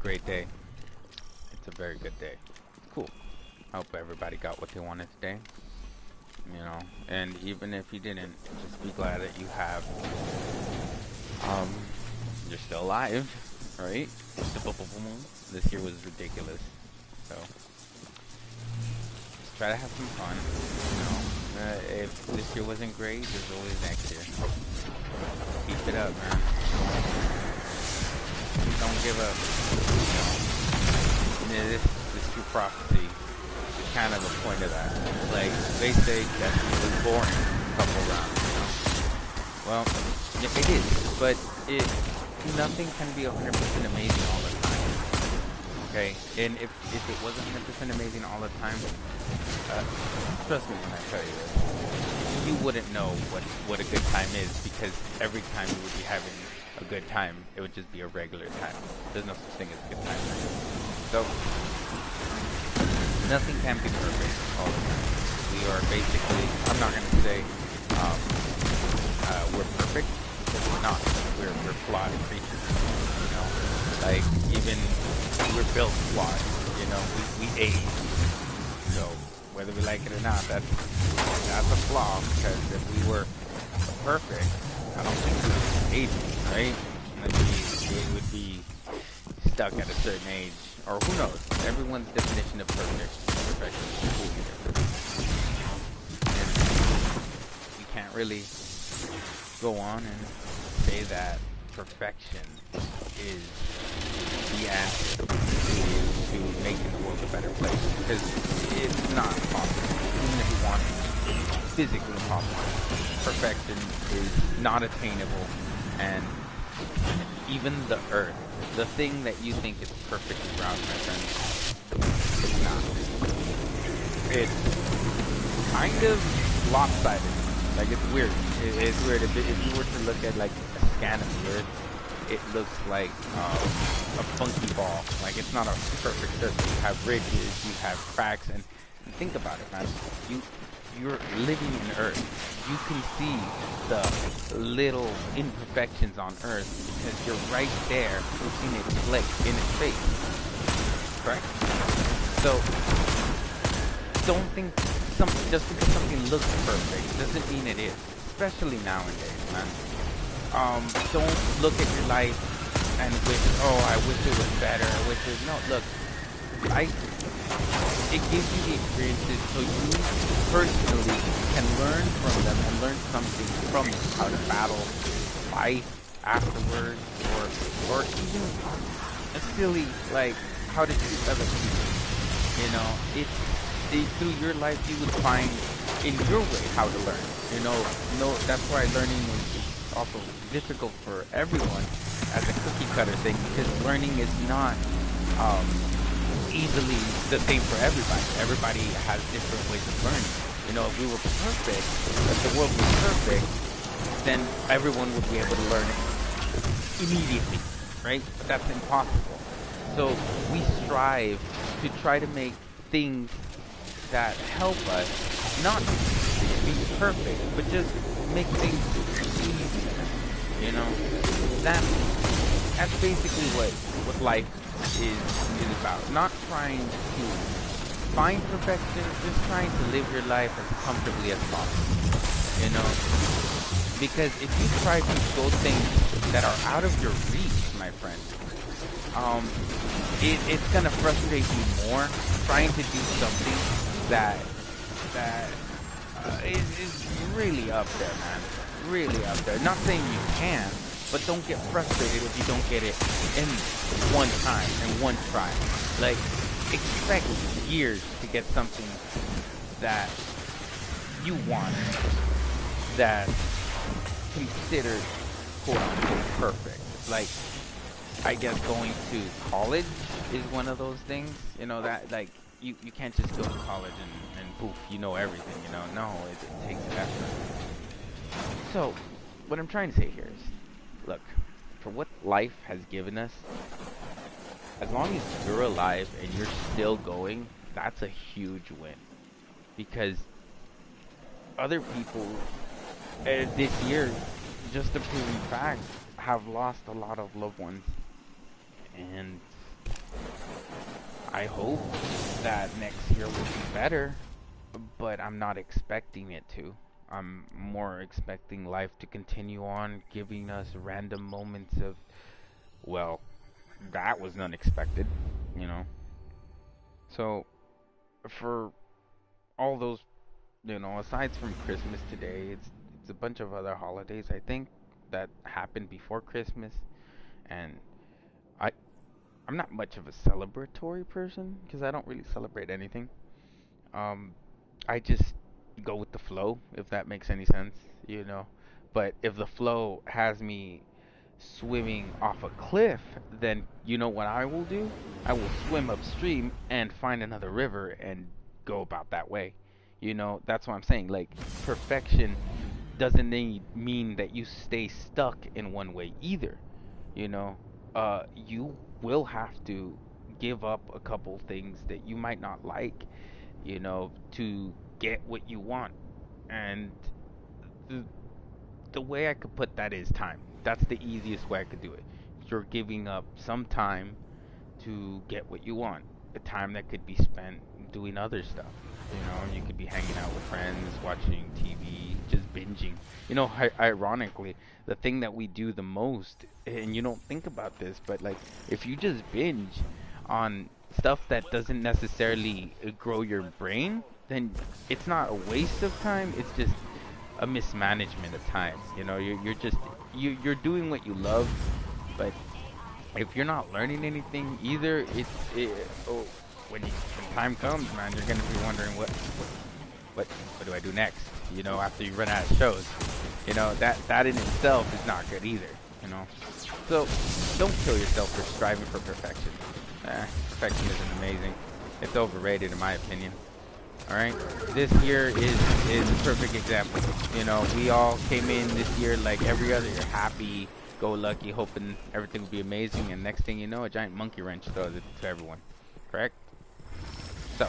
great day. It's a very good day. Cool. I hope everybody got what they wanted today. You know, and even if you didn't, just be glad that you have. Um, you're still alive, right? This year was ridiculous. So, just try to have some fun. You know, if this year wasn't great, there's always next year. Keep it up, man. Don't give up. You know, this true prophecy is kind of the point of that. Like, they say that it was boring a couple rounds, you know? Well, yeah, it is, but nothing can be 100% amazing all the time. Okay? And if it was 100% amazing all the time, trust me when I tell you this, you wouldn't know what a good time is, because every time you would be having a good time, it would just be a regular time. There's no such thing as a good time. So, nothing can be perfect all the time. We are basically, I'm not going to say we're perfect, because we're not. We're flawed creatures, you know. Like, even we're built flawed, you know. We age. So, whether we like it or not, that's a flaw, because if we were perfect, I don't think we would be aging, right? It would be stuck at a certain age, or who knows? Everyone's definition of perfection is completely different. And we can't really go on and say that perfection is the answer to making the world a better place, because it's not possible. Even if we want it, it's physically impossible. Perfection is not attainable, and even the earth, the thing that you think is perfectly round, my friends, it's not. It's kind of lopsided. Like, it's weird. It's weird. If you were to look at, like, a scan of the earth, it looks like a funky ball. Like, it's not a perfect surface. You have ridges, you have cracks, and think about it, man. You're living in Earth. You can see the little imperfections on Earth because you're right there looking at in its face. Correct? So, don't think just because something looks perfect doesn't mean it is. Especially nowadays, man. Don't look at your life and wish, oh, I wish it was better. I wish it was, no, look. It gives you the experiences so you personally can learn from them and learn something from them. How to battle life afterwards, or even a silly, like, how to treat other people. You know, through your life you would find in your way how to learn. You know, that's why learning is also difficult for everyone as a cookie cutter thing, because learning is not easily the same for everybody. Everybody has different ways of learning. You know, if we were perfect, if the world was perfect, then everyone would be able to learn it immediately, right? But that's impossible. So we strive to try to make things that help us not be perfect, but just make things easier. You know, that's basically what life is about. Not trying to find perfection, just trying to live your life as comfortably as possible. You know, because if you try to go things that are out of your reach, my friend, it's gonna frustrate you more trying to do something that is really up there, man. Really up there. Not saying you can, but don't get frustrated if you don't get it in one time and one try. Like, expect years to get something that you want, that's considered quote unquote perfect. Like, I guess going to college is one of those things, you know, that, like, you can't just go to college and poof, you know everything, you know. No, it takes effort. So, what I'm trying to say here is, look, for what life has given us, as long as you're alive and you're still going, that's a huge win. Because other people this year, just a proven fact, have lost a lot of loved ones. And I hope that next year will be better, but I'm not expecting it to. I'm more expecting life to continue on, giving us random moments of, well, that was unexpected, you know. So, for all those, aside from Christmas today, it's a bunch of other holidays I think that happened before Christmas, and I I'm not much of a celebratory person because I don't really celebrate anything. Um, I just go with the flow, if that makes any sense, you know. But if the flow has me swimming off a cliff, then you know what I will do? I will swim upstream and find another river and go about that way. That's what I'm saying. Like, perfection doesn't mean that you stay stuck in one way either. You know, you will have to give up a couple things that you might not like, to get what you want. And the, the way I could put that is time. That's the easiest way I could do it. You're giving up some time to get what you want. A time that could be spent doing other stuff. You could be hanging out with friends, watching TV, just binging. Ironically, the thing that we do the most, and you don't think about this, but like if you just binge on stuff that doesn't necessarily grow your brain, then it's not a waste of time. It's just a mismanagement of time. You're doing what you love, but if you're not learning anything either, oh, when time comes, man, you're gonna be wondering what do I do next? After you run out of shows, that in itself is not good either. So don't kill yourself for striving for perfection. Perfection isn't amazing. It's overrated in my opinion. All right, this year is a perfect example. We all came in this year like every other year, happy, go lucky, hoping everything would be amazing, and next thing you know, a giant monkey wrench throws it to everyone. Correct? So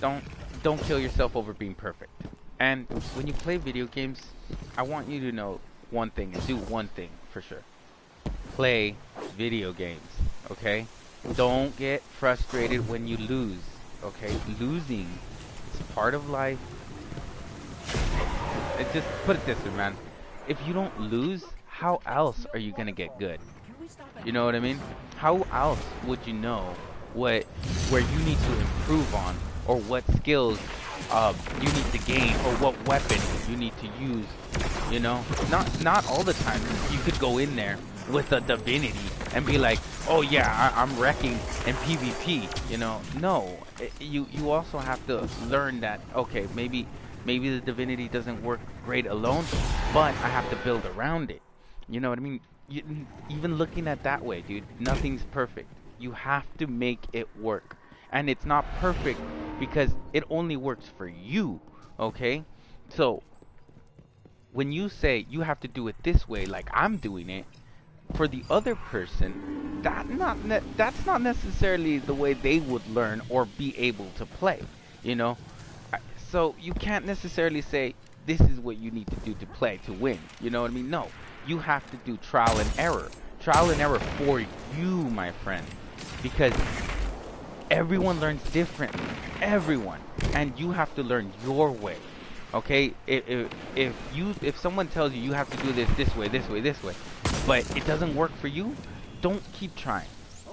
don't kill yourself over being perfect. And when you play video games, I want you to know one thing and do one thing for sure. Play video games, okay? Don't get frustrated when you lose, okay? Losing is part of life. Just put it this way, man. If you don't lose, how else are you gonna get good? You know what I mean? How else would you know where you need to improve on, or what skills you need to gain, or what weapon you need to use? Not all the time. You could go in there with a divinity and be like, oh yeah, I'm wrecking in PvP. No, you also have to learn that, okay, maybe the divinity doesn't work great alone, but I have to build around it. You know what I mean? Even looking at that way, dude, nothing's perfect. You have to make it work. And it's not perfect because it only works for you, okay? So, when you say you have to do it this way, like I'm doing it, for the other person, that's not necessarily the way they would learn or be able to play, So you can't necessarily say this is what you need to do to play to win. You know what I mean? No, you have to do trial and error for you, my friend, because everyone learns differently. Everyone, and you have to learn your way. Okay? If someone tells you have to do this way, but it doesn't work for you, don't keep trying.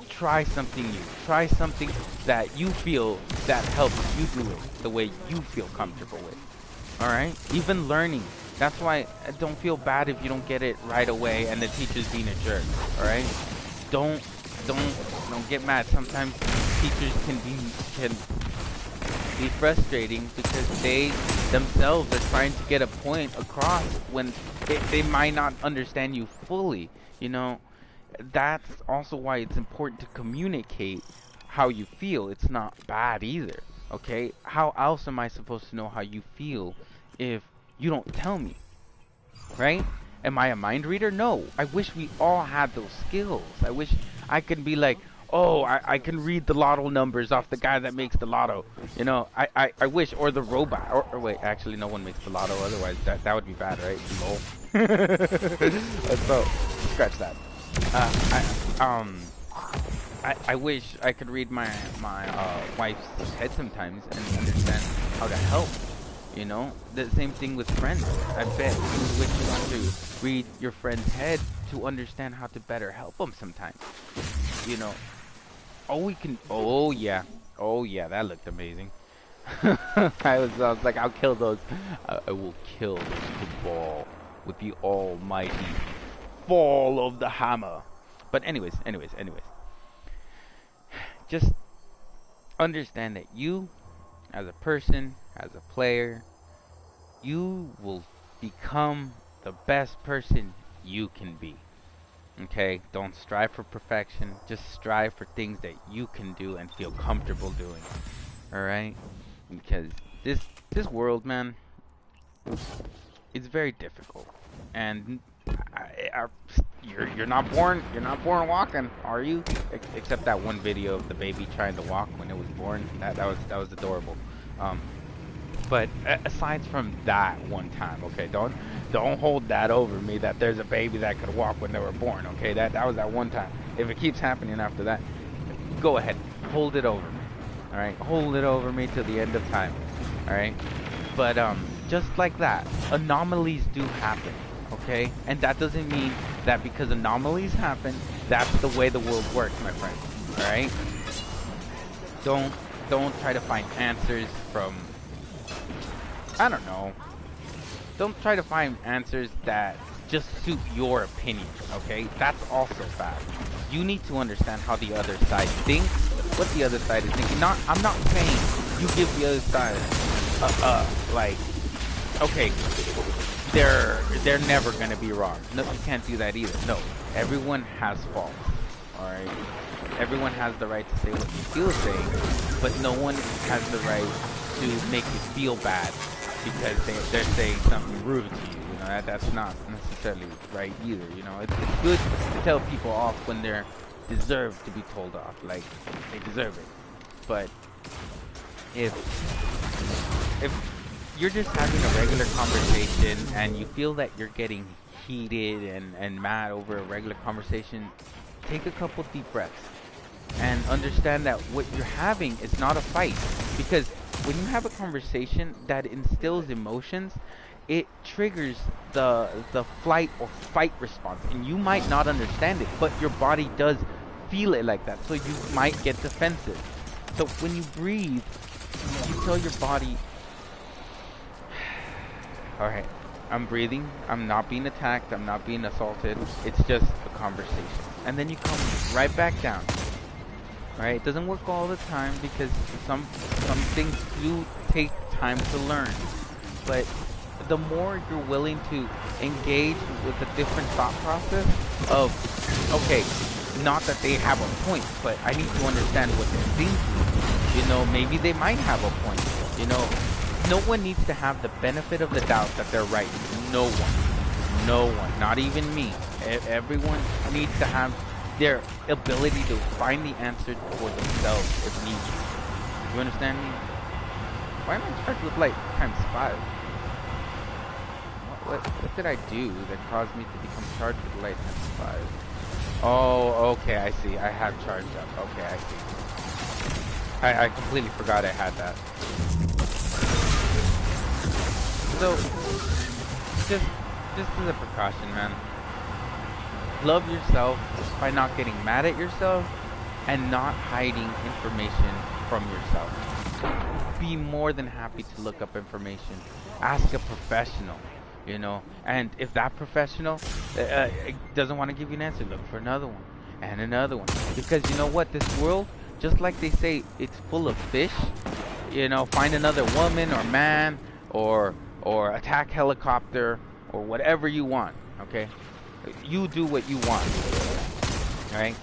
Try something new. Try something that you feel that helps you do it the way you feel comfortable with. Alright? Even learning. That's why don't feel bad if you don't get it right away and the teacher's being a jerk. Alright? Don't get mad. Sometimes teachers can be frustrating because they themselves are trying to get a point across when they might not understand you fully. That's also why it's important to communicate how you feel. It's not bad either, okay? How else am I supposed to know how you feel if you don't tell me, right? Am I a mind reader? No. I wish we all had those skills. I wish I could be like, oh, I can read the lotto numbers off the guy that makes the lotto. I wish, or the robot. Or wait, actually, no one makes the lotto. Otherwise, that would be bad, right? Lol. So, scratch that. I wish I could read my wife's head sometimes and understand how to help. You know, the same thing with friends. I bet you wish you want to read your friend's head to understand how to better help them sometimes. You know, oh we can. Oh yeah, that looked amazing. I was like, I'll kill those. I will kill those cabal with the almighty fall of the hammer. But anyways. Just understand that you, as a person, as a player, you will become the best person you can be. Okay? Don't strive for perfection. Just strive for things that you can do and feel comfortable doing. Alright? Because this world, man, it's very difficult. And you're not born walking, are you? Except that one video of the baby trying to walk when it was born. That was adorable. But aside from that one time, okay, don't hold that over me that there's a baby that could walk when they were born. Okay, that was that one time. If it keeps happening after that, go ahead, hold it over me. All right, hold it over me till the end of time. All right, but just like that, anomalies do happen. Okay, and that doesn't mean that because anomalies happen, that's the way the world works, my friend. All right, don't try to find answers from, I don't know. Don't try to find answers that just suit your opinion. Okay, that's also bad. You need to understand how the other side thinks, what the other side is thinking. I'm not saying you give the other side like, okay, they're never gonna be wrong. No, you can't do that either. No, everyone has faults. All right, everyone has the right to say what you feel saying, but no one has the right to make you feel bad because they're saying something rude to you. You know, that's not necessarily right either. You know, it's good to tell people off when they're deserved to be told off, like they deserve it. But if you're just having a regular conversation and you feel that you're getting heated and mad over a regular conversation, take a couple deep breaths and understand that what you're having is not a fight. Because when you have a conversation that instills emotions, it triggers the flight or fight response, and you might not understand it, but your body does feel it like that, so you might get defensive. So when you breathe, you tell your body, alright, I'm breathing, I'm not being attacked, I'm not being assaulted, it's just a conversation. And then you come right back down. Alright, it doesn't work all the time because some things do take time to learn. But the more you're willing to engage with a different thought process of, okay, not that they have a point, but I need to understand what they're thinking. You know, maybe they might have a point. You know, no one needs to have the benefit of the doubt that they're right. No one, not even me. Everyone needs to have their ability to find the answer for themselves if needed. You understand me? Why am I charged with light times 5? What did I do that caused me to become charged with light times 5? Oh, okay, I see. I have charged up. Okay, I see. I completely forgot I had that. So, just as a precaution, man. Love yourself by not getting mad at yourself and not hiding information from yourself. Be more than happy to look up information. Ask a professional, you know, and if that professional doesn't want to give you an answer, look for another one and another one. Because you know what, this world, just like they say, it's full of fish. You know, find another woman or man or attack helicopter or whatever you want, okay? You do what you want, right?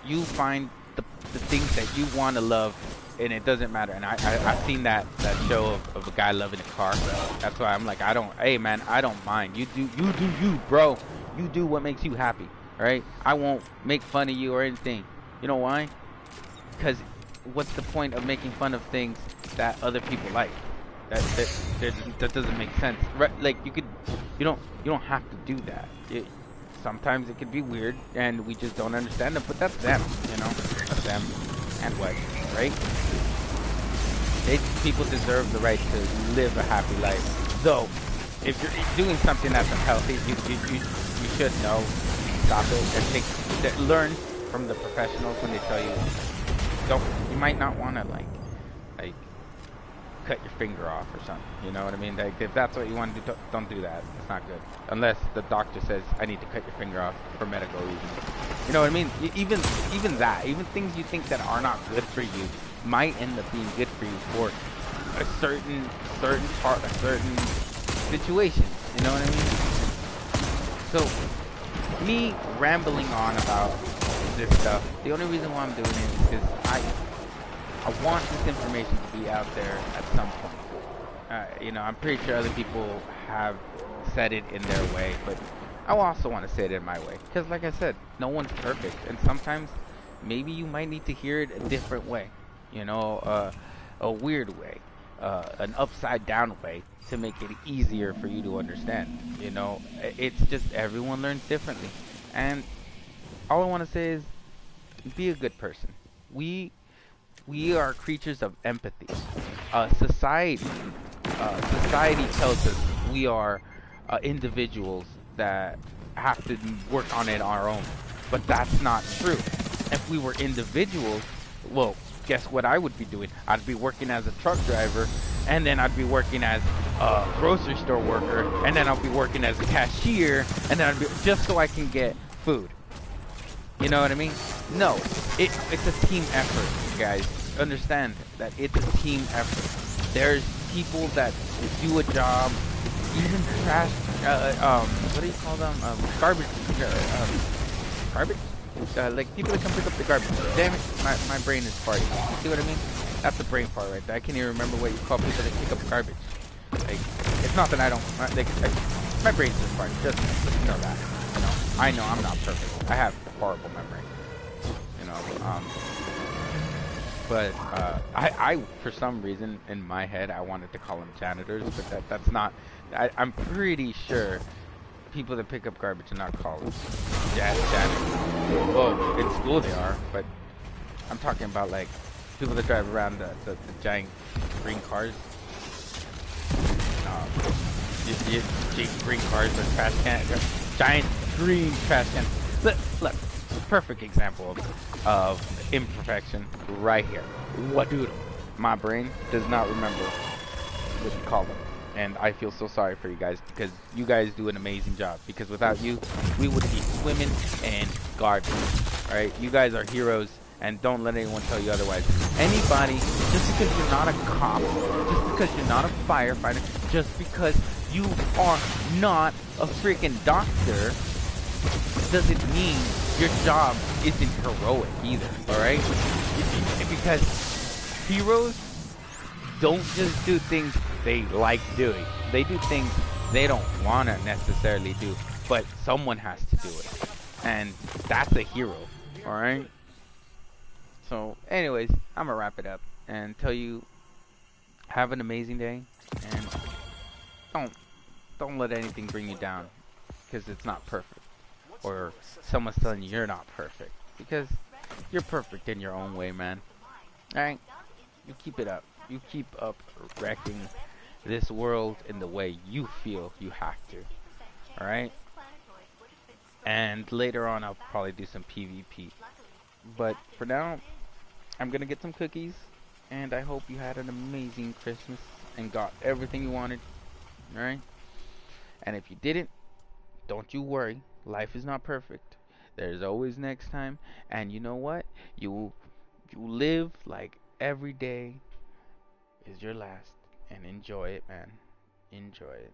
You find the things that you want to love, and it doesn't matter. And I've seen that show of a guy loving a car. That's why I'm like, hey man, I don't mind. You do you, bro. You do what makes you happy, right? I won't make fun of you or anything. You know why? Because what's the point of making fun of things that other people like? That doesn't make sense, right? Like you don't have to do that. sometimes it could be weird and we just don't understand them, but that's them, you know? That's them. And what, right? People deserve the right to live a happy life. Though, if you're doing something that's unhealthy, you should know, stop it, and learn from the professionals when they tell you, don't, you might not want to, like, cut your finger off or something. You know what I mean? Like, if that's what you want to do, don't do that. It's not good. Unless the doctor says, I need to cut your finger off for medical reasons. You know what I mean? Even that, even things you think that are not good for you might end up being good for you for a certain part, a certain situation. You know what I mean? So, me rambling on about this stuff, the only reason why I'm doing it is because I want this information to be out there at some point. You know, I'm pretty sure other people have said it in their way, but I also want to say it in my way. Because like I said, no one's perfect. And sometimes, maybe you might need to hear it a different way. You know, a weird way. An upside down way to make it easier for you to understand. You know, it's just everyone learns differently. And all I want to say is, be a good person. We are creatures of empathy. Society tells us we are individuals that have to work on it our own, but that's not true. If we were individuals, well, guess what I would be doing? I'd be working as a truck driver, and then I'd be working as a grocery store worker, and then I'll be working as a cashier, and then I'd be just so I can get food. You know what I mean? No, it's a team effort, guys. Understand that it's a team effort. There's people that do a job, even trash, what do you call them? Garbage, garbage? Like people that come pick up the garbage. Damn it, my brain is farting. You see what I mean? That's the brain fart right there. I can't even remember what you call people that pick up garbage. Like, it's not that I don't, like, my brain's just farting. Just know that. You know, I know I'm not perfect. I have horrible memory. You know, but I for some reason in my head I wanted to call them janitors, but that's not. I'm pretty sure people that pick up garbage are not called janitors. Well, in school they are, but I'm talking about like people that drive around the giant green cars. Green cars or trash can, giant green trash can. Look, perfect example of imperfection right here. What doodle? My brain does not remember what you call them. And I feel so sorry for you guys because you guys do an amazing job. Because without you, we would be swimming in garbage. Alright? You guys are heroes and don't let anyone tell you otherwise. Anybody, just because you're not a cop, just because you're not a firefighter, just because you are not a freaking doctor, doesn't mean your job isn't heroic either, alright? Because heroes don't just do things they like doing. They do things they don't want to necessarily do, but someone has to do it. And that's a hero, alright? So, anyways, I'm gonna wrap it up and tell you, have an amazing day, and don't let anything bring you down, because it's not perfect. Or someone's telling you you're not perfect, because you're perfect in your own way, man. Alright? You keep it up. You keep up wrecking this world in the way you feel you have to. Alright? And later on I'll probably do some PvP. But for now, I'm gonna get some cookies, and I hope you had an amazing Christmas and got everything you wanted. Alright? And if you didn't, don't you worry. Life is not perfect. There's always next time. And you know what? You live like every day is your last. And enjoy it, man. Enjoy it.